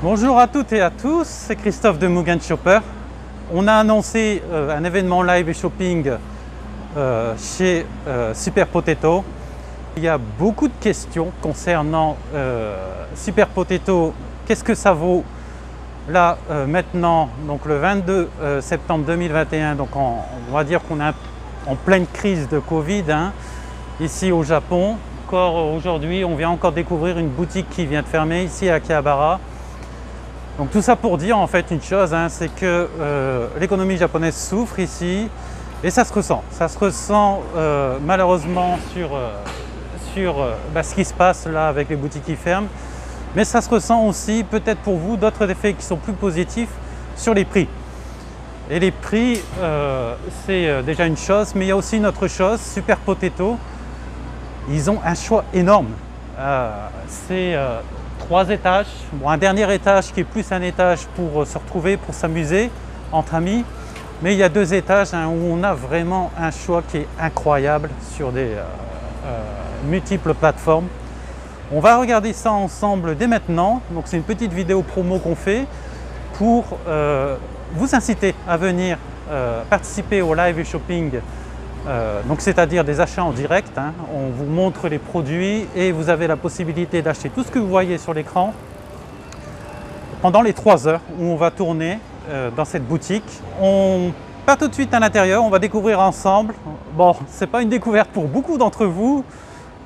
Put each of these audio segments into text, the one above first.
Bonjour à toutes et à tous, c'est Christophe de Mugen Shopper. On a annoncé un événement live et shopping chez Super Potato. Il y a beaucoup de questions concernant Super Potato. Qu'est-ce que ça vaut là maintenant, donc le 22 septembre 2021, donc on va dire qu'on est en pleine crise de Covid ici au Japon. Encore aujourd'hui, on vient encore découvrir une boutique qui vient de fermer ici à Akihabara. Donc tout ça pour dire en fait une chose, c'est que l'économie japonaise souffre ici et ça se ressent. Ça se ressent malheureusement sur ce qui se passe là avec les boutiques qui ferment, mais ça se ressent aussi peut-être pour vous d'autres effets qui sont plus positifs sur les prix. Et les prix, c'est déjà une chose, mais il y a aussi une autre chose, Super Potato, ils ont un choix énorme. C'est 3 étages, un dernier étage qui est plus un étage pour se retrouver, pour s'amuser entre amis, mais il y a 2 étages où on a vraiment un choix qui est incroyable sur des multiples plateformes. On va regarder ça ensemble dès maintenant, donc c'est une petite vidéo promo qu'on fait pour vous inciter à venir participer au live shopping. Donc c'est-à-dire des achats en direct, on vous montre les produits et vous avez la possibilité d'acheter tout ce que vous voyez sur l'écran pendant les 3 heures où on va tourner dans cette boutique. On part tout de suite à l'intérieur, on va découvrir ensemble. Bon, c'est pas une découverte pour beaucoup d'entre vous,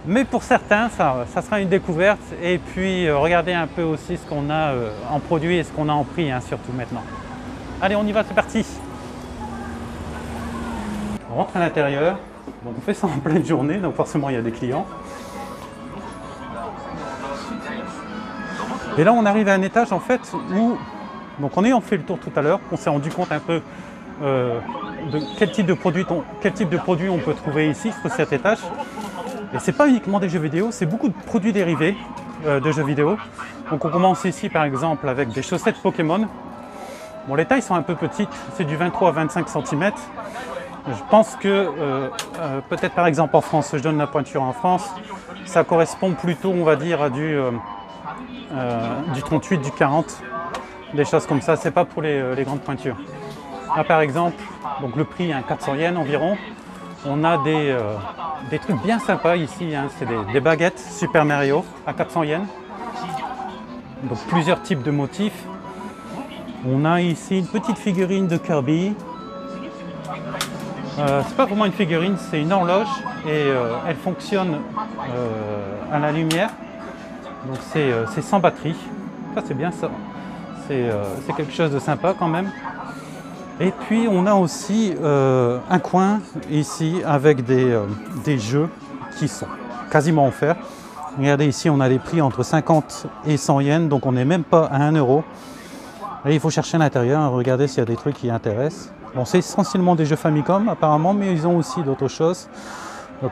mais pour certains ça sera une découverte. Et puis regardez un peu aussi ce qu'on a en produits et ce qu'on a en prix surtout maintenant. Allez, on y va, c'est parti. On rentre à l'intérieur, donc on fait ça en pleine journée, donc forcément il y a des clients. Et là on arrive à un étage en fait où, donc en ayant fait le tour tout à l'heure, on s'est rendu compte un peu de quel type de produit on peut trouver ici sur cet étage. Et c'est pas uniquement des jeux vidéo, c'est beaucoup de produits dérivés de jeux vidéo. Donc on commence ici par exemple avec des chaussettes Pokémon. Bon, les tailles sont un peu petites, c'est du 23 à 25 cm. Je pense que peut-être par exemple en France, je donne la pointure en France, ça correspond plutôt on va dire à du 38, du 40, des choses comme ça, c'est pas pour les grandes pointures. Là par exemple, donc le prix 400 yens environ, on a des trucs bien sympas ici, c'est des baguettes Super Mario à 400 yens, donc plusieurs types de motifs. On a ici une petite figurine de Kirby. C'est pas vraiment une figurine, c'est une horloge et elle fonctionne à la lumière. Donc c'est sans batterie. Ça c'est bien ça. C'est quelque chose de sympa quand même. Et puis on a aussi un coin ici avec des jeux qui sont quasiment offerts. Regardez ici, on a des prix entre 50 et 100 yens, donc on n'est même pas à 1 euro. Et il faut chercher à l'intérieur, regarder s'il y a des trucs qui intéressent. Bon, c'est essentiellement des jeux Famicom apparemment, mais ils ont aussi d'autres choses,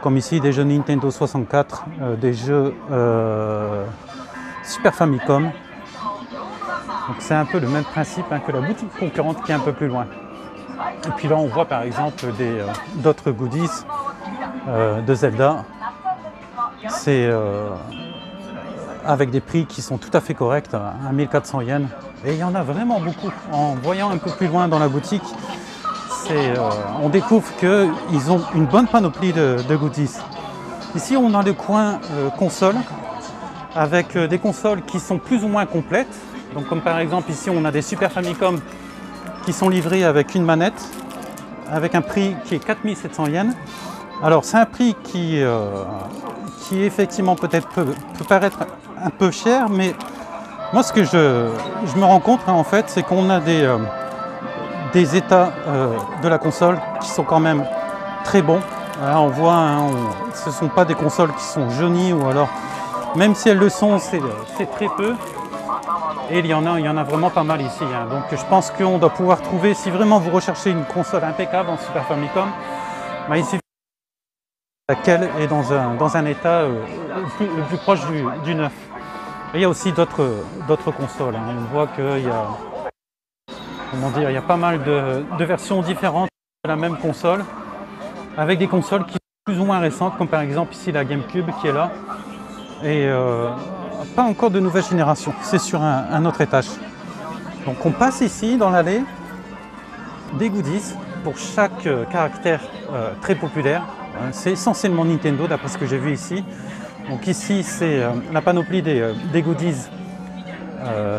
comme ici des jeux Nintendo 64, des jeux Super Famicom. Donc c'est un peu le même principe que la boutique concurrente qui est un peu plus loin. Et puis là on voit par exemple d'autres goodies de Zelda. C'est avec des prix qui sont tout à fait corrects, à 1400 yens. Et il y en a vraiment beaucoup. En voyant un peu plus loin dans la boutique, on découvre qu'ils ont une bonne panoplie de goodies. Ici, on a le coin console, avec des consoles qui sont plus ou moins complètes. Donc, comme par exemple, ici, on a des Super Famicom qui sont livrés avec une manette, avec un prix qui est 4700 yens. Alors, c'est un prix qui effectivement peut-être peut paraître un peu cher, mais moi, ce que je me rends compte en fait, c'est qu'on a des états de la console qui sont quand même très bons. Là, on voit, ce ne sont pas des consoles qui sont jaunies, ou alors, même si elles le sont, c'est très peu. Et il y en a vraiment pas mal ici. Donc je pense qu'on doit pouvoir trouver, si vraiment vous recherchez une console impeccable en Super Famicom, il suffit laquelle est dans un état le plus proche du neuf. Et il y a aussi d'autres consoles. On voit qu'il y a, il y a pas mal de versions différentes de la même console, avec des consoles qui sont plus ou moins récentes, comme par exemple ici la GameCube qui est là. Et pas encore de nouvelle génération, c'est sur un autre étage. Donc on passe ici dans l'allée, des goodies pour chaque caractère très populaire. C'est essentiellement Nintendo d'après ce que j'ai vu ici. Donc ici c'est la panoplie des goodies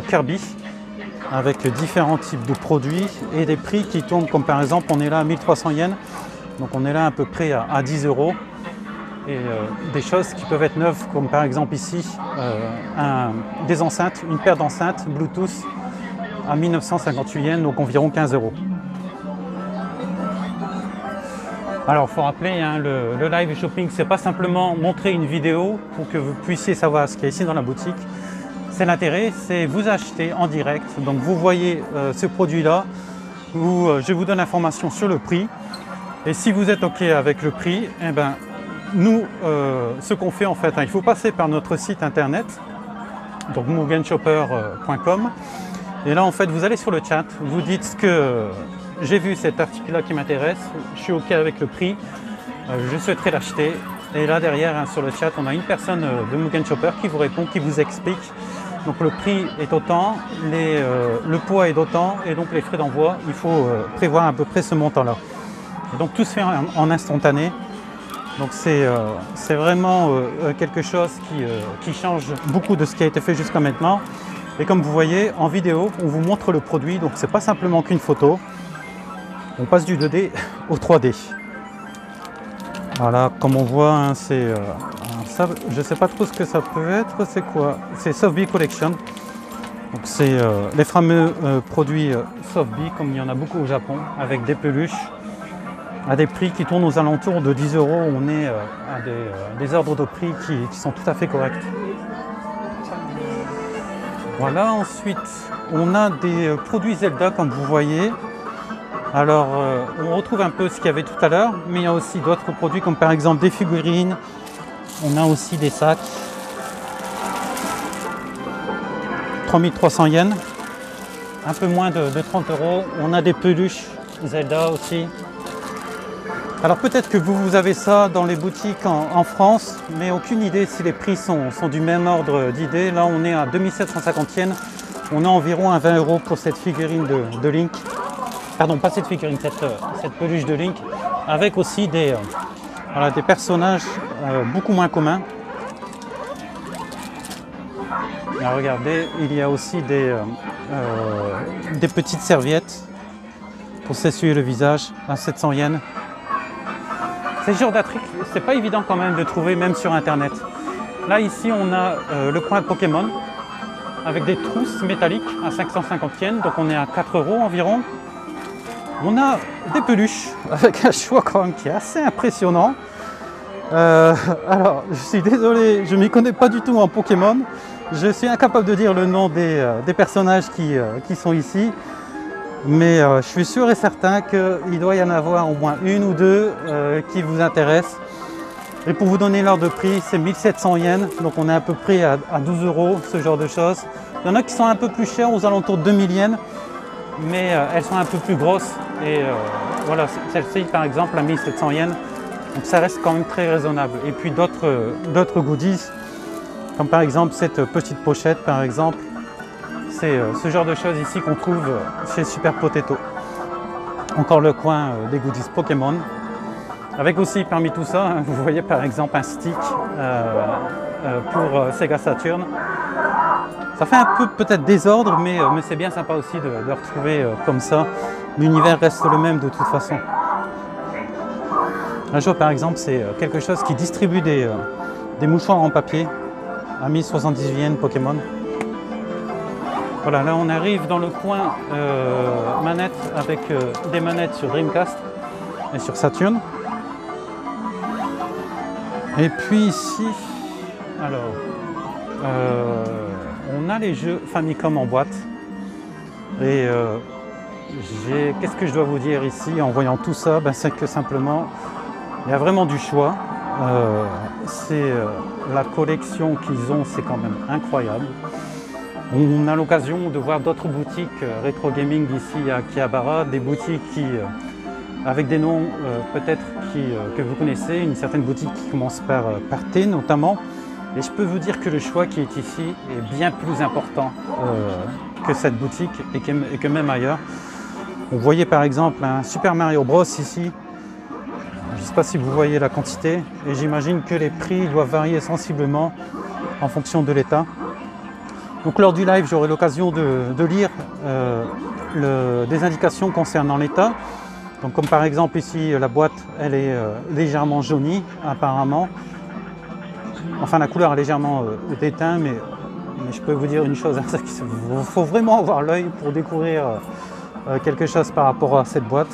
Kirby avec différents types de produits et des prix qui tournent, comme par exemple on est là à 1300 yens, donc on est là à peu près à 10 €. Et des choses qui peuvent être neuves, comme par exemple ici des enceintes, une paire d'enceintes Bluetooth à 1958 yens, donc environ 15 €. Alors il faut rappeler, hein, le live shopping, c'est pas simplement montrer une vidéo pour que vous puissiez savoir ce qu'il y a ici dans la boutique. C'est l'intérêt, c'est vous acheter en direct. Donc vous voyez ce produit-là, où je vous donne l'information sur le prix. Et si vous êtes OK avec le prix, eh ben, nous, ce qu'on fait en fait, hein, il faut passer par notre site internet, donc mugenshopper.com. Et là en fait, vous allez sur le chat, vous dites que j'ai vu cet article-là qui m'intéresse, je suis OK avec le prix, je souhaiterais l'acheter. Et là derrière, hein, sur le chat, on a une personne de Mugen Shopper qui vous répond, qui vous explique. Donc le prix est autant, le poids est d'autant, et donc les frais d'envoi, il faut prévoir à peu près ce montant-là. Donc tout se fait en instantané. Donc c'est vraiment quelque chose qui change beaucoup de ce qui a été fait jusqu'à maintenant. Et comme vous voyez, en vidéo, on vous montre le produit, donc c'est pas simplement qu'une photo. On passe du 2D au 3D. Voilà, comme on voit, hein, c'est ça, je ne sais pas trop ce que ça peut être. C'est quoi? C'est Softbee Collection. Donc c'est les fameux produits Softbee, comme il y en a beaucoup au Japon, avec des peluches à des prix qui tournent aux alentours de 10 €. On est à des ordres de prix qui sont tout à fait corrects. Voilà, ensuite on a des produits Zelda, comme vous voyez. Alors, on retrouve un peu ce qu'il y avait tout à l'heure, mais il y a aussi d'autres produits comme par exemple des figurines. On a aussi des sacs. 3300 yens, un peu moins de 30 €. On a des peluches Zelda aussi. Alors peut-être que vous avez ça dans les boutiques en France, mais aucune idée si les prix sont du même ordre d'idée. Là, on est à 2750 yens. On a environ à 20 € pour cette figurine de Link. Pardon, pas cette figurine, cette peluche de Link, avec aussi des personnages beaucoup moins communs. Et regardez, il y a aussi des petites serviettes pour s'essuyer le visage à 700 yens. Ces genres d'articles, c'est pas évident quand même de trouver, même sur internet. Là, ici, on a le coin Pokémon avec des trousses métalliques à 550 yens, donc on est à 4 € environ. On a des peluches avec un choix quand même qui est assez impressionnant. Alors, je suis désolé, je ne m'y connais pas du tout en Pokémon. Je suis incapable de dire le nom des personnages qui sont ici. Mais je suis sûr et certain qu'il doit y en avoir au moins une ou deux qui vous intéressent. Et pour vous donner l'ordre de prix, c'est 1700 yens. Donc on est à peu près à 12 €, ce genre de choses. Il y en a qui sont un peu plus chers, aux alentours de 2000 yens. Mais elles sont un peu plus grosses. Et voilà, celle-ci par exemple à 1700 yens. Donc ça reste quand même très raisonnable. Et puis d'autres goodies, comme par exemple cette petite pochette par exemple. C'est ce genre de choses ici qu'on trouve chez Super Potato. Encore le coin des goodies Pokémon. Avec aussi parmi tout ça, hein, vous voyez par exemple un stick pour Sega Saturn. Ça fait un peu peut-être désordre, mais c'est bien sympa aussi de retrouver comme ça. L'univers reste le même de toute façon. Là, je vois par exemple, c'est quelque chose qui distribue des mouchoirs en papier à 1078 yens Pokémon. Voilà, là on arrive dans le coin manette avec des manettes sur Dreamcast et sur Saturn. Et puis ici, alors, on a les jeux Famicom en boîte. Et qu'est-ce que je dois vous dire ici en voyant tout ça? C'est que simplement, il y a vraiment du choix. La collection qu'ils ont, c'est quand même incroyable. On a l'occasion de voir d'autres boutiques rétro gaming ici à Akihabara, des boutiques avec des noms peut-être que vous connaissez, une certaine boutique qui commence par T notamment, Et je peux vous dire que le choix qui est ici est bien plus important que cette boutique et que même ailleurs. Vous voyez par exemple un Super Mario Bros ici. Je ne sais pas si vous voyez la quantité et j'imagine que les prix doivent varier sensiblement en fonction de l'état. Donc lors du live, j'aurai l'occasion de lire des indications concernant l'état. Donc comme par exemple ici, la boîte, elle est légèrement jaunie apparemment. Enfin, la couleur est légèrement déteinte, mais je peux vous dire une chose, il faut vraiment avoir l'œil pour découvrir quelque chose par rapport à cette boîte.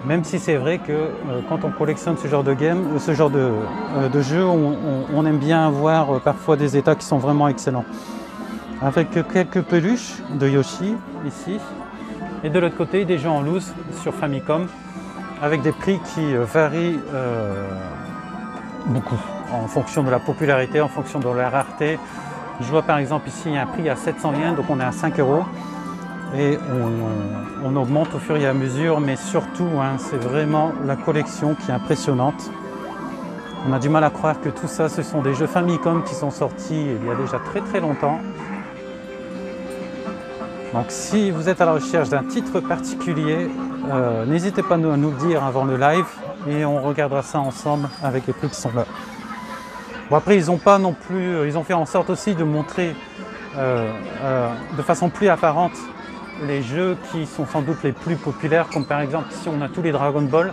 Même si c'est vrai que quand on collectionne ce genre de game, ce genre de jeu, on aime bien avoir parfois des états qui sont vraiment excellents. Avec quelques peluches de Yoshi ici, et de l'autre côté des jeux en loose sur Famicom, avec des prix qui varient beaucoup en fonction de la popularité, en fonction de la rareté. Je vois par exemple ici il y a un prix à 700 yens, donc on est à 5 € et on augmente au fur et à mesure, mais surtout c'est vraiment la collection qui est impressionnante. On a du mal à croire que tout ça ce sont des jeux Famicom qui sont sortis il y a déjà très longtemps. Donc si vous êtes à la recherche d'un titre particulier, n'hésitez pas à nous le dire avant le live et on regardera ça ensemble avec les prix qui sont là. Bon, après ils ont pas non plus, ils ont fait en sorte aussi de montrer de façon plus apparente les jeux qui sont sans doute les plus populaires, comme par exemple ici on a tous les Dragon Ball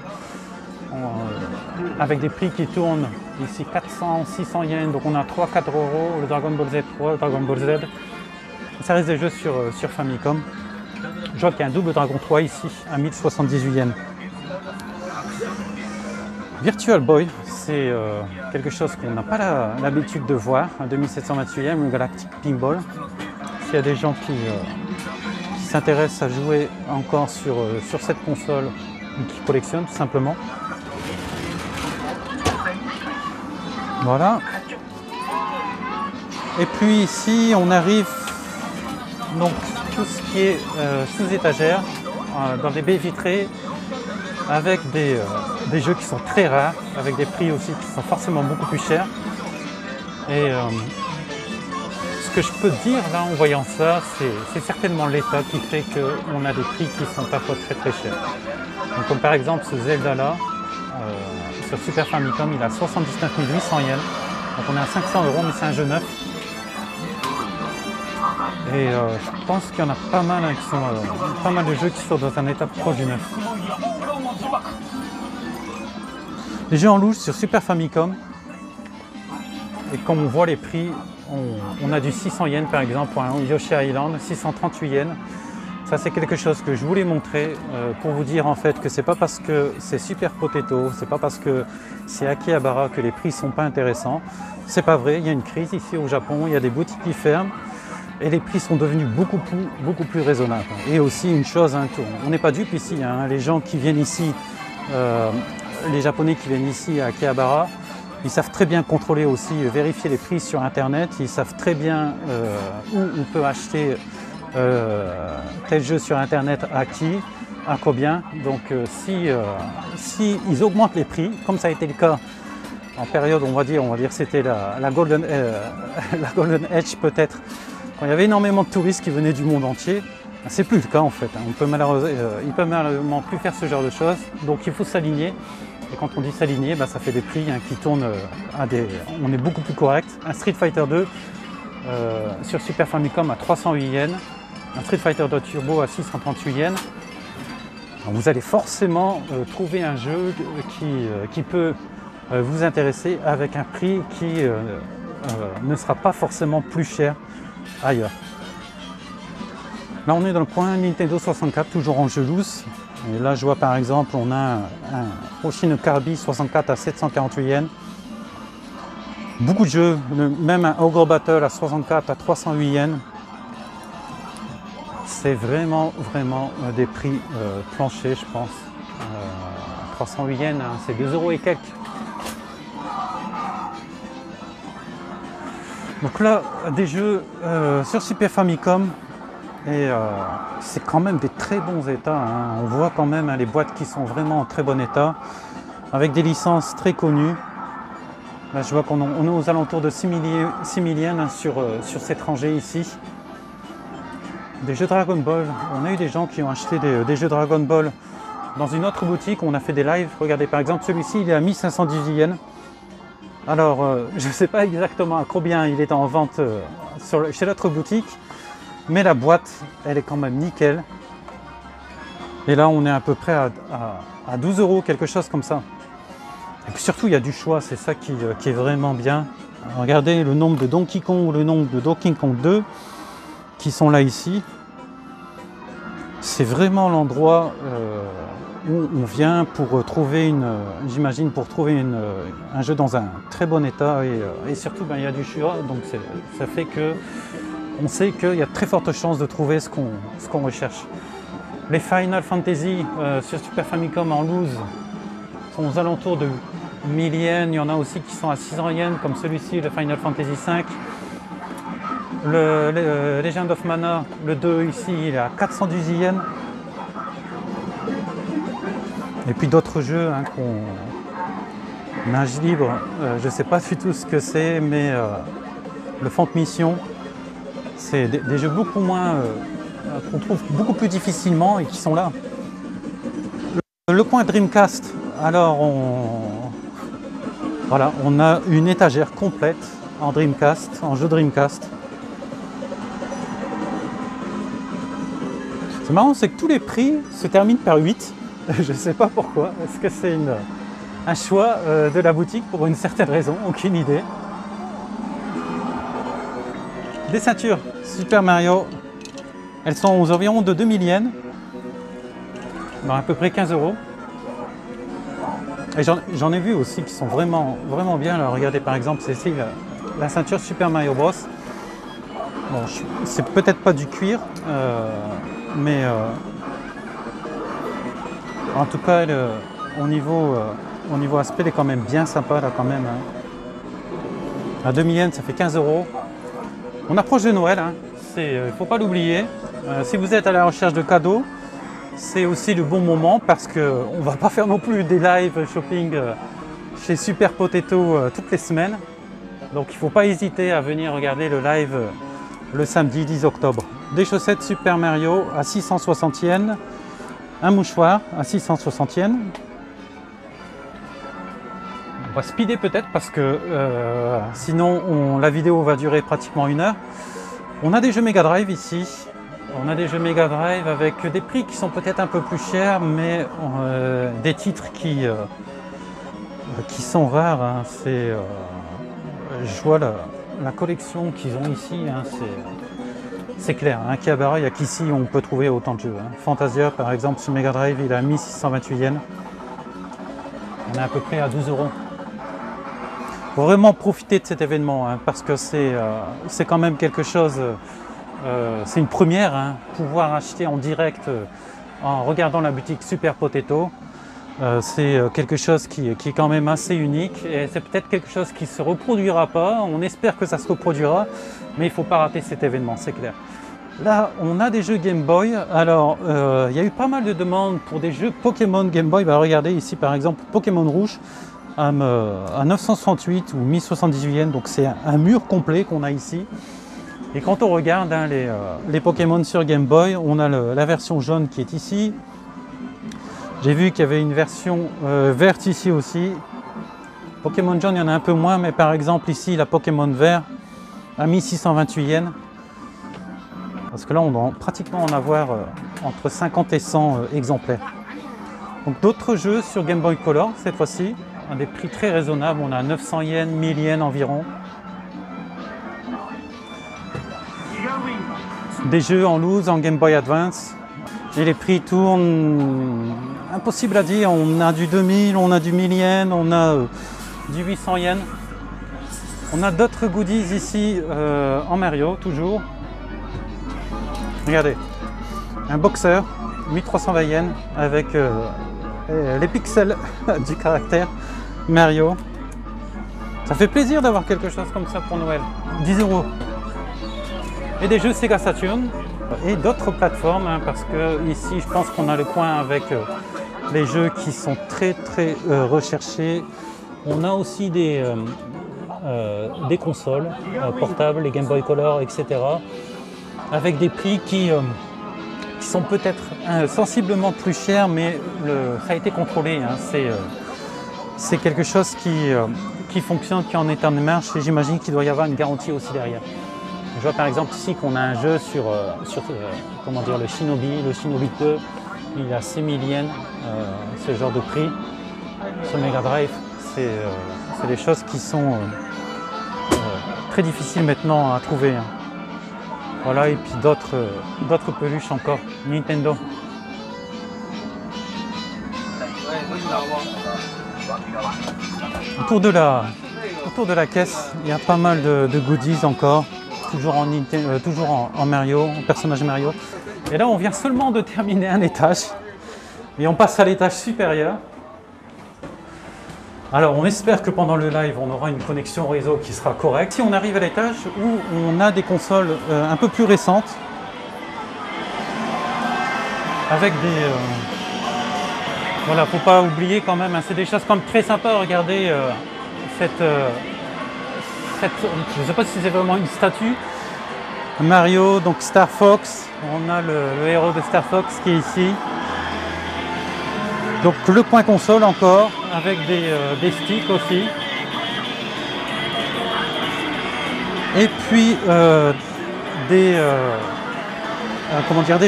avec des prix qui tournent ici 400, 600 yens, donc on a 3-4 €, le Dragon Ball Z 3, le Dragon Ball Z. Ça reste des jeux sur Famicom. Je vois qu'il y a un double Dragon 3 ici à 1078 yens. Virtual Boy, c'est quelque chose qu'on n'a pas l'habitude de voir, un 2728 yens, le Galactic Pinball. S'il y a des gens qui s'intéressent à jouer encore sur cette console ou qui collectionnent tout simplement. Voilà. Et puis ici, on arrive donc tout ce qui est sous étagère, dans des baies vitrées, avec des jeux qui sont très rares, avec des prix aussi qui sont forcément beaucoup plus chers. Et ce que je peux dire là en voyant ça, c'est certainement l'état qui fait qu'on a des prix qui sont parfois très chers. Donc, comme par exemple ce Zelda là, sur Super Famicom, il a 79 800 yens. Donc on est à 500 €, mais c'est un jeu neuf. Et je pense qu'il y en a pas mal, pas mal de jeux qui sont dans un état proche du neuf. Les jeux en louche sur Super Famicom, et comme on voit les prix, on a du 600 yens par exemple pour un Yoshi Island, 638 yens. Ça c'est quelque chose que je voulais montrer pour vous dire en fait que c'est pas parce que c'est Super Potato, c'est pas parce que c'est Akihabara que les prix sont pas intéressants. C'est pas vrai, il y a une crise ici au Japon, il y a des boutiques qui ferment. Et les prix sont devenus beaucoup plus raisonnables. Et aussi une chose, on n'est pas dupes ici, les gens qui viennent ici, les Japonais qui viennent ici à Akihabara, ils savent très bien contrôler aussi, vérifier les prix sur Internet, ils savent très bien où on peut acheter tel jeu sur Internet, à qui, à combien. Donc si ils augmentent les prix, comme ça a été le cas en période, on va dire c'était la Golden Age peut-être, quand il y avait énormément de touristes qui venaient du monde entier, c'est plus le cas en fait. Il peut malheureusement plus faire ce genre de choses, donc il faut s'aligner. Et quand on dit s'aligner, ça fait des prix qui tournent on est beaucoup plus correct. Un Street Fighter 2 sur Super Famicom à 308 yens, un Street Fighter 2 Turbo à 638 yens. Donc vous allez forcément trouver un jeu qui peut vous intéresser avec un prix qui ne sera pas forcément plus cher ailleurs. Là on est dans le point Nintendo 64, toujours en jeu loose. Et là je vois par exemple on a un Hoshino Kirby 64 à 748 yens. Beaucoup de jeux, même un Ogre Battle à 64 à 308 yens. C'est vraiment des prix planchers je pense. 308 yens, c'est 2 € et quelques. Donc là, des jeux sur Super Famicom, et c'est quand même des très bons états. On voit quand même les boîtes qui sont vraiment en très bon état, avec des licences très connues. Là, je vois qu'on est aux alentours de 6 000 yens sur cette rangée ici. Des jeux Dragon Ball. On a eu des gens qui ont acheté des jeux Dragon Ball dans une autre boutique. On a fait des lives. Regardez, par exemple, celui-ci, il est à 1518 yens. Alors, je ne sais pas exactement à combien il est en vente chez l'autre boutique, mais la boîte, elle est quand même nickel. Et là, on est à peu près à 12 €, quelque chose comme ça. Et puis surtout, il y a du choix, c'est ça qui est vraiment bien. Regardez le nombre de Donkey Kong ou le nombre de Donkey Kong 2 qui sont là ici. C'est vraiment l'endroit où on vient pour trouver j'imagine pour trouver un jeu dans un très bon état et surtout il y a du choix, donc ça fait que on sait qu'il y a de très fortes chances de trouver ce qu'on recherche. Les Final Fantasy sur Super Famicom en loose sont aux alentours de 1000 yens, il y en a aussi qui sont à 600 yens comme celui-ci, le Final Fantasy V. Le Legend of Mana, le 2 ici, il est à 418 yens. Et puis d'autres jeux qu'on nage libre, je ne sais pas du tout ce que c'est, mais le Font Mission, c'est des jeux beaucoup moins, qu'on trouve beaucoup plus difficilement et qui sont là. Le coin Dreamcast, alors voilà, on a une étagère complète en Dreamcast, en jeu Dreamcast. C'est marrant, c'est que tous les prix se terminent par 8. Je ne sais pas pourquoi. Est-ce que c'est un choix de la boutique pour une certaine raison? Aucune idée. Des ceintures Super Mario. Elles sont aux environs de 2000 yens. Dans à peu près 15 €. Et j'en ai vu aussi qui sont vraiment, vraiment bien. Alors regardez par exemple, c'est ici la ceinture Super Mario Bros. Bon, c'est peut-être pas du cuir, mais en tout cas, au niveau aspect, elle est quand même bien sympa là quand même. Hein. À 2000 yens, ça fait 15 €. On approche de Noël, hein. Il ne faut pas l'oublier. Si vous êtes à la recherche de cadeaux, c'est aussi le bon moment parce qu'on ne va pas faire non plus des live shopping chez Super Potato toutes les semaines. Donc il ne faut pas hésiter à venir regarder le live le samedi 10 octobre. Des chaussettes Super Mario à 660 yens. Un mouchoir à 660 yens. On va speeder peut-être parce que sinon la vidéo va durer pratiquement 1 heure. On a des jeux Mega Drive ici. On a des jeux Mega Drive avec des prix qui sont peut-être un peu plus chers, mais des titres qui sont rares. Hein. Je vois la collection qu'ils ont ici. Hein. C'est clair, hein. Akihabara, il n'y a qu'ici on peut trouver autant de jeux. Hein. Fantasia, par exemple, sur Mega Drive, il est à 1628 yens. On est à peu près à 12 €. Il faut vraiment profiter de cet événement, hein, parce que c'est quand même quelque chose, c'est une première, hein, pouvoir acheter en direct en regardant la boutique Super Potato. C'est quelque chose qui est quand même assez unique et c'est peut-être quelque chose qui ne se reproduira pas. On espère que ça se reproduira, mais il ne faut pas rater cet événement, c'est clair. Là, on a des jeux Game Boy. Alors, il y a eu pas mal de demandes pour des jeux Pokémon Game Boy. Bah, regardez ici, par exemple, Pokémon Rouge à 968 ou 1078 yens. Donc, c'est un mur complet qu'on a ici. Et quand on regarde hein, les Pokémon sur Game Boy, on a la version jaune qui est ici. J'ai vu qu'il y avait une version verte ici aussi. Pokémon jaune, il y en a un peu moins, mais par exemple ici, la Pokémon vert à 1628 yens. Parce que là, on doit pratiquement en avoir entre 50 et 100 exemplaires. Donc d'autres jeux sur Game Boy Color, cette fois-ci, à des prix très raisonnables. On a 900 yens, 1000 yens environ. Des jeux en loose, en Game Boy Advance. Et les prix tournent, impossible à dire, on a du 2000, on a du 1000 yens, on a du 800 yens. On a d'autres goodies ici en Mario, toujours. Regardez, un boxeur, 1320 yens, avec les pixels du caractère Mario. Ça fait plaisir d'avoir quelque chose comme ça pour Noël. 10 €. Et des jeux Sega Saturn. Et d'autres plateformes, hein, parce que ici je pense qu'on a le coin avec les jeux qui sont très recherchés. On a aussi des des consoles portables, les Game Boy Color, etc. avec des prix qui sont peut-être sensiblement plus chers, mais ça a été contrôlé. Hein. C'est quelque chose qui fonctionne, qui est en état de marche, et j'imagine qu'il doit y avoir une garantie aussi derrière. Je vois par exemple ici qu'on a un jeu sur comment dire, le Shinobi 2, il a 6000 yens, ce genre de prix. Sur Mega Drive, c'est des choses qui sont très difficiles maintenant à trouver. Hein. Voilà, et puis d'autres peluches encore, Nintendo. Autour de la caisse, il y a pas mal de goodies encore, toujours en Mario, en personnage Mario. Et là, on vient seulement de terminer un étage et on passe à l'étage supérieur. Alors, on espère que pendant le live, on aura une connexion réseau qui sera correcte. Si on arrive à l'étage où on a des consoles un peu plus récentes, avec des... voilà, faut pas oublier quand même, hein, c'est des choses comme très sympas. Regardez je ne sais pas si c'est vraiment une statue. Mario, donc Star Fox. On a le héros de Star Fox qui est ici. Donc le coin console encore, avec des sticks aussi. Et puis des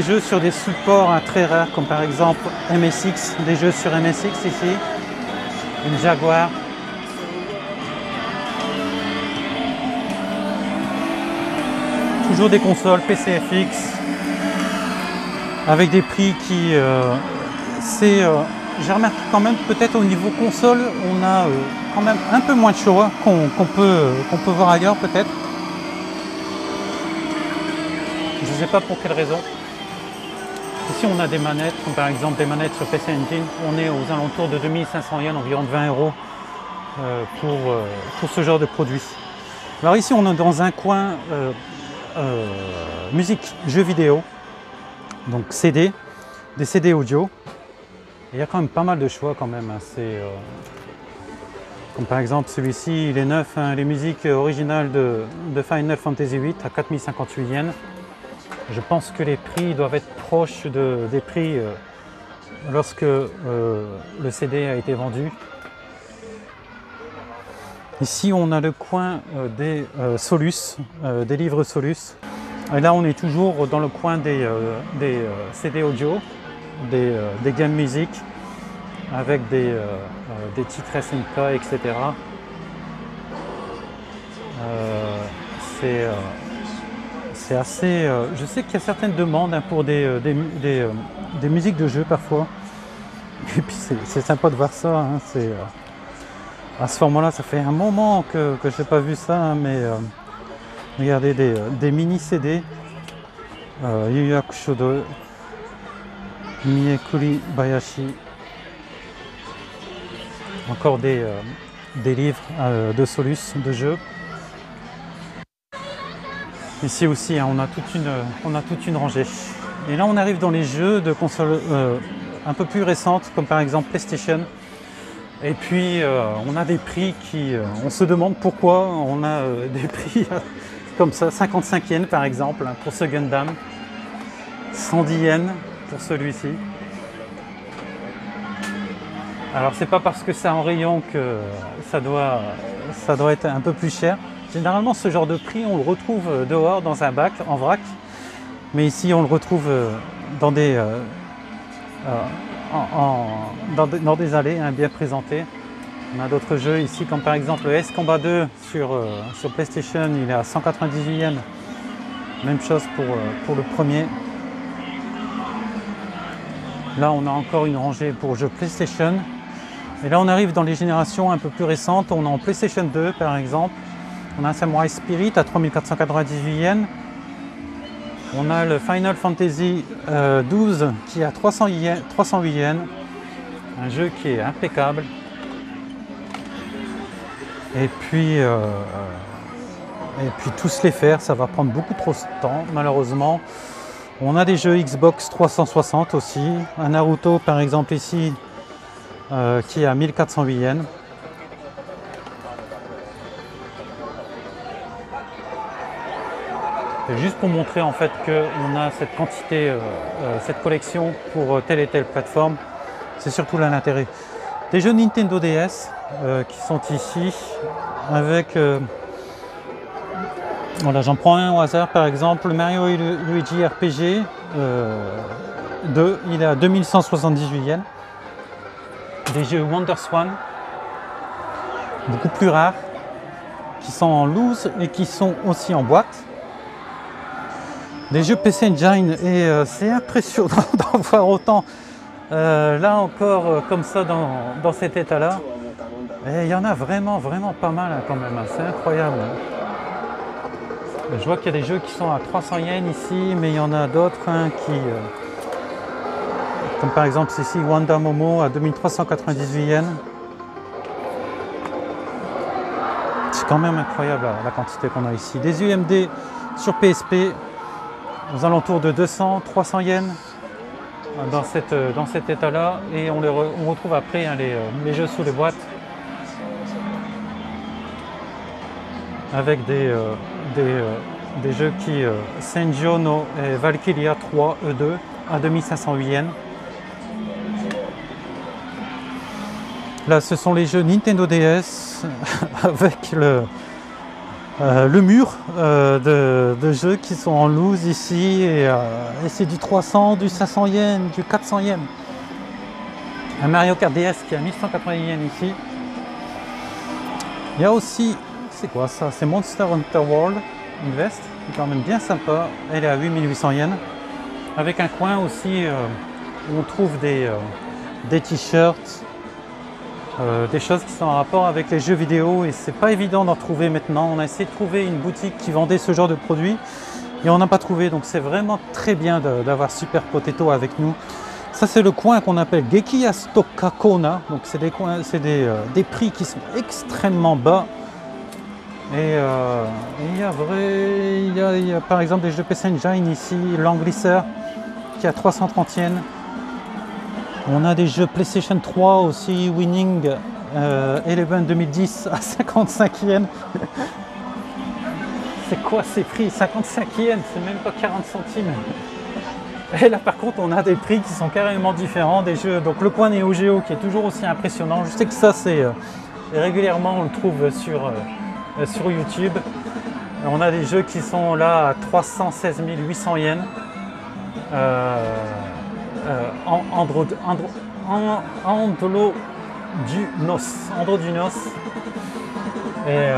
jeux sur des supports très rares, comme par exemple MSX, des jeux sur MSX ici. Une Jaguar. Toujours des consoles PCFX, avec des prix qui... j'ai remarqué quand même, peut-être au niveau console, on a quand même un peu moins de choix qu'on peut voir ailleurs peut-être. Je ne sais pas pour quelle raison. Ici on a des manettes, comme par exemple des manettes sur PC Engine. On est aux alentours de 2500 yens, environ 20 € pour ce genre de produit. Alors ici on est dans un coin musique, jeux vidéo, donc CD, des CD audio. Il y a quand même pas mal de choix quand même. Hein. Comme par exemple celui-ci, il est neuf, hein, les musiques originales de Final Fantasy VIII à 4058 yens. Je pense que les prix doivent être proches des prix lorsque le CD a été vendu. Ici on a le coin des Solus, des livres Solus. Et là on est toujours dans le coin des CD audio. Des game music avec des titres SNK, etc. C'est assez... je sais qu'il y a certaines demandes hein, pour des musiques de jeu parfois. Et puis c'est sympa de voir ça. Hein, à ce format-là, ça fait un moment que je n'ai pas vu ça, hein, mais regardez des mini CD. Yu Yu Hakusho 2. Miekuri Bayashi, encore des livres de Solus, de jeux. Ici aussi, hein, on a toute une rangée. Et là, on arrive dans les jeux de consoles un peu plus récentes, comme par exemple PlayStation. Et puis, on a des prix qui... on se demande pourquoi on a des prix comme ça, 55 yens par exemple, hein, pour ce Gundam, 110 yens pour celui-ci. Alors c'est pas parce que c'est en rayon que ça doit être un peu plus cher. Généralement ce genre de prix on le retrouve dehors dans un bac en vrac, mais ici on le retrouve dans des allées hein, bien présentées. On a d'autres jeux ici comme par exemple le S Combat 2 sur PlayStation, il est à 198 yens. Même chose pour le premier. Là, on a encore une rangée pour jeux PlayStation. Et là, on arrive dans les générations un peu plus récentes. On est en PlayStation 2, par exemple. On a un Samurai Spirit à 3498 yens. On a le Final Fantasy 12 qui est à 308 yens. Un jeu qui est impeccable. Et puis tous les faire, ça va prendre beaucoup trop de temps, malheureusement. On a des jeux Xbox 360 aussi, un Naruto par exemple ici qui est à 1408 yens. C'est juste pour montrer en fait qu'on a cette quantité, cette collection pour telle et telle plateforme. C'est surtout là l'intérêt. Des jeux Nintendo DS qui sont ici avec... voilà, j'en prends un au hasard par exemple, Mario et Luigi RPG 2, il est à 2178 yens. Des jeux WonderSwan, beaucoup plus rares, qui sont en loose et qui sont aussi en boîte. Des jeux PC Engine, et c'est impressionnant d'en voir autant là encore comme ça dans cet état là. Et il y en a vraiment pas mal hein, quand même, hein. C'est incroyable. Je vois qu'il y a des jeux qui sont à 300 yens ici, mais il y en a d'autres hein, qui comme par exemple ici Wanda Momo à 2398 yens. C'est quand même incroyable la quantité qu'on a ici. Des UMD sur PSP aux alentours de 200-300 yens dans cet état là, et on retrouve après hein, les jeux sous les boîtes avec des jeux qui Senjo no Valkyria 3 E2 à 2508 yens. Là ce sont les jeux Nintendo DS avec le mur de jeux qui sont en loose ici, et c'est du 300, du 500 yens, du 400 yens. Un Mario Kart DS qui a 1180 yens ici. Il y a aussi, c'est quoi ça? C'est Monster Hunter World, une veste qui est quand même bien sympa, elle est à 8800 yens. Avec un coin aussi où on trouve des t-shirts, des choses qui sont en rapport avec les jeux vidéo, et c'est pas évident d'en trouver maintenant. On a essayé de trouver une boutique qui vendait ce genre de produits et on n'a pas trouvé, donc c'est vraiment très bien d'avoir Super Potato avec nous. Ça c'est le coin qu'on appelle Gekiya Stokka Kona, donc c'est des prix qui sont extrêmement bas, et il y a par exemple des jeux PC Engine ici, Langlisser qui a 330 yens. On a des jeux PlayStation 3 aussi, Winning Eleven 2010 à 55 yens. C'est quoi ces prix? 55 yens, c'est même pas 40 centimes. Et là par contre on a des prix qui sont carrément différents, des jeux, donc le coin Neo Geo qui est toujours aussi impressionnant. Je sais que ça c'est régulièrement on le trouve sur YouTube. On a des jeux qui sont là à 316 800 yens. Androdynos. Et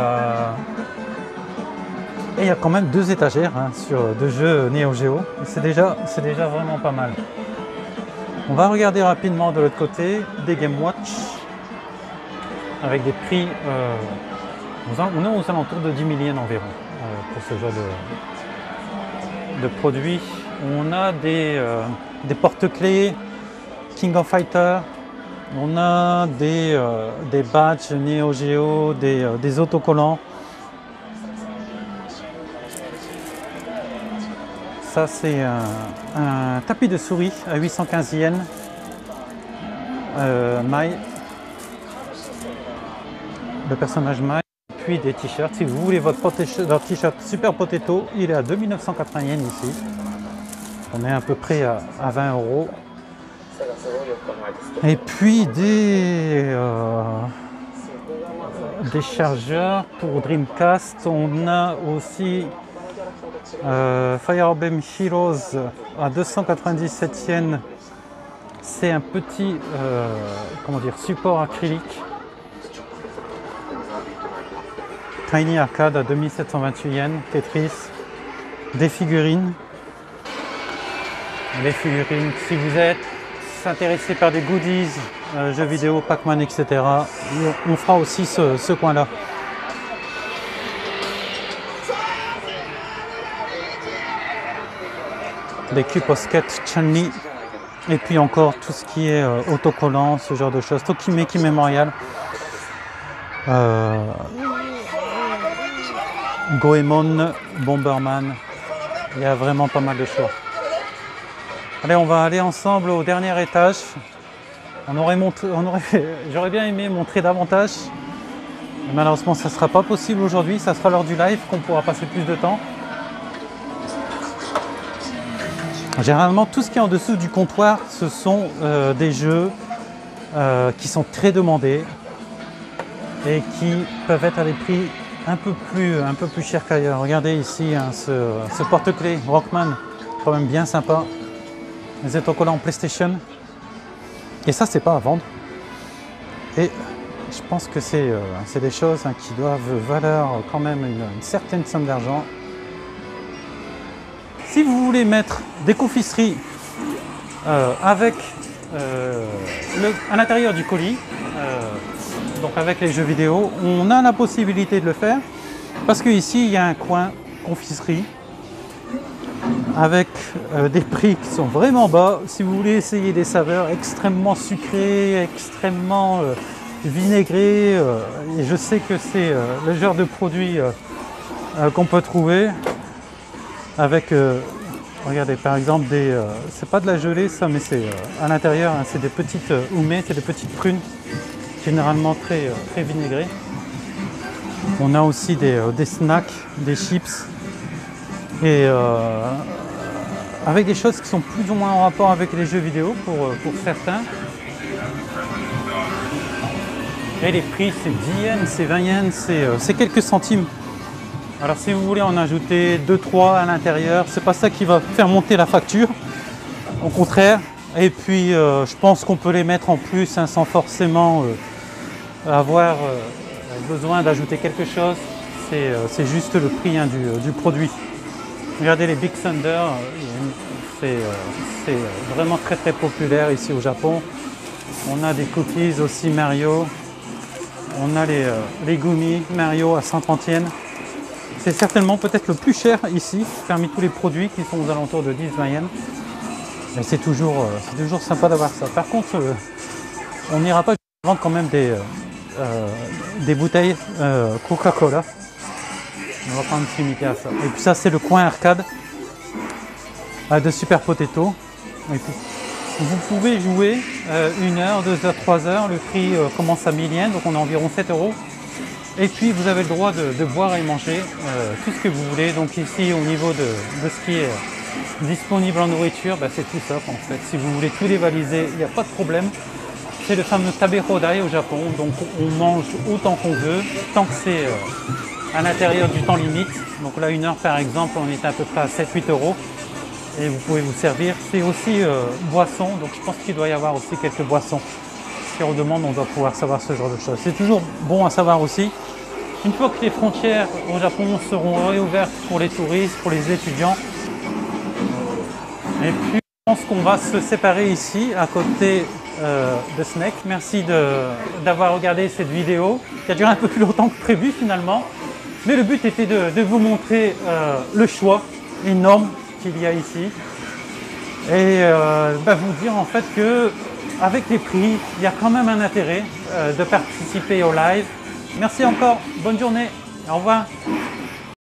il y a quand même 2 étagères hein, sur 2 jeux Neo Geo. C'est déjà vraiment pas mal. On va regarder rapidement de l'autre côté des Game Watch avec des prix. On est aux alentours de 10 000 yens environ pour ce genre de produits. On a des porte-clés King of Fighter, on a des badges Neo Geo, des autocollants. Ça c'est un tapis de souris à 815 yens. Mai, le personnage Mai. Puis des t-shirts, si vous voulez votre t-shirt Super Potato, il est à 2980 yens ici. On est à peu près à 20 €. Et puis des chargeurs pour Dreamcast. On a aussi Fire Emblem Heroes à 297 yens. C'est un petit support acrylique. Tiny Arcade à 2728 yens. Tetris. Des figurines. Les figurines, si vous êtes intéressé par des goodies, jeux vidéo, Pac-Man, etc., on fera aussi ce coin-là. Des cubes Posket Chun-Li, et puis encore tout ce qui est autocollant, ce genre de choses. Tokimeki Memorial. Goemon, Bomberman, il y a vraiment pas mal de choix. Allez, on va aller ensemble au dernier étage. J'aurais bien aimé montrer davantage. Mais malheureusement, ça ne sera pas possible aujourd'hui. Ça sera lors du live qu'on pourra passer plus de temps. Généralement, tout ce qui est en dessous du comptoir, ce sont des jeux qui sont très demandés et qui peuvent être à des prix un peu plus chers qu'ailleurs. Regardez ici hein, ce porte-clés Rockman, quand même bien sympa. Les autocollants PlayStation. Et ça, c'est pas à vendre. Et je pense que c'est des choses hein, qui doivent valoir quand même une certaine somme d'argent. Si vous voulez mettre des confiseries avec à l'intérieur du colis, donc avec les jeux vidéo, on a la possibilité de le faire parce qu'ici il y a un coin confiserie avec des prix qui sont vraiment bas. Si vous voulez essayer des saveurs extrêmement sucrées, extrêmement vinaigrées, et je sais que c'est le genre de produit qu'on peut trouver avec, regardez par exemple c'est pas de la gelée ça, mais c'est à l'intérieur, hein, c'est des petites oumets, c'est des petites prunes, généralement très vinaigrées. On a aussi des snacks, des chips, et avec des choses qui sont plus ou moins en rapport avec les jeux vidéo pour certains. Et les prix, c'est 10 yens, c'est 20 yens, c'est quelques centimes. Alors si vous voulez en ajouter 2-3 à l'intérieur, c'est pas ça qui va faire monter la facture, au contraire. Et puis je pense qu'on peut les mettre en plus hein, sans forcément avoir besoin d'ajouter quelque chose. C'est juste le prix hein, du produit. Regardez les Big Thunder, c'est vraiment très populaire ici au Japon. On a des cookies aussi Mario. On a les gummies Mario à 130 yens. C'est certainement peut-être le plus cher ici, parmi tous les produits qui sont aux alentours de 10-20 yens. Mais c'est toujours sympa d'avoir ça. Par contre, on n'ira pas vendre quand même des bouteilles Coca-Cola. On va pas se limiter à ça. Et puis ça, c'est le coin arcade de Super Potato. Et puis, vous pouvez jouer 1 heure, 2 heures, 3 heures. Le prix commence à 1000 yens, donc on a environ 7 €. Et puis vous avez le droit de boire et manger tout ce que vous voulez. Donc ici, au niveau de ce qui est disponible en nourriture, bah, c'est tout ça en fait. Si vous voulez tout dévaliser, il n'y a pas de problème. C'est le fameux tabehodai au Japon. Donc on mange autant qu'on veut, tant que c'est à l'intérieur du temps limite. Donc là, 1 heure par exemple, on est à peu près à 7-8 €. Et vous pouvez vous servir. C'est aussi boisson, donc je pense qu'il doit y avoir aussi quelques boissons. Si on demande, on doit pouvoir savoir ce genre de choses. C'est toujours bon à savoir aussi. Une fois que les frontières au Japon seront réouvertes pour les touristes, pour les étudiants, et puis je pense qu'on va se séparer ici à côté de Snake. Merci d'avoir regardé cette vidéo qui a duré un peu plus longtemps que prévu finalement. Mais le but était de vous montrer le choix énorme qu'il y a ici et vous dire en fait que avec les prix, il y a quand même un intérêt de participer au live. Merci encore, bonne journée, au revoir.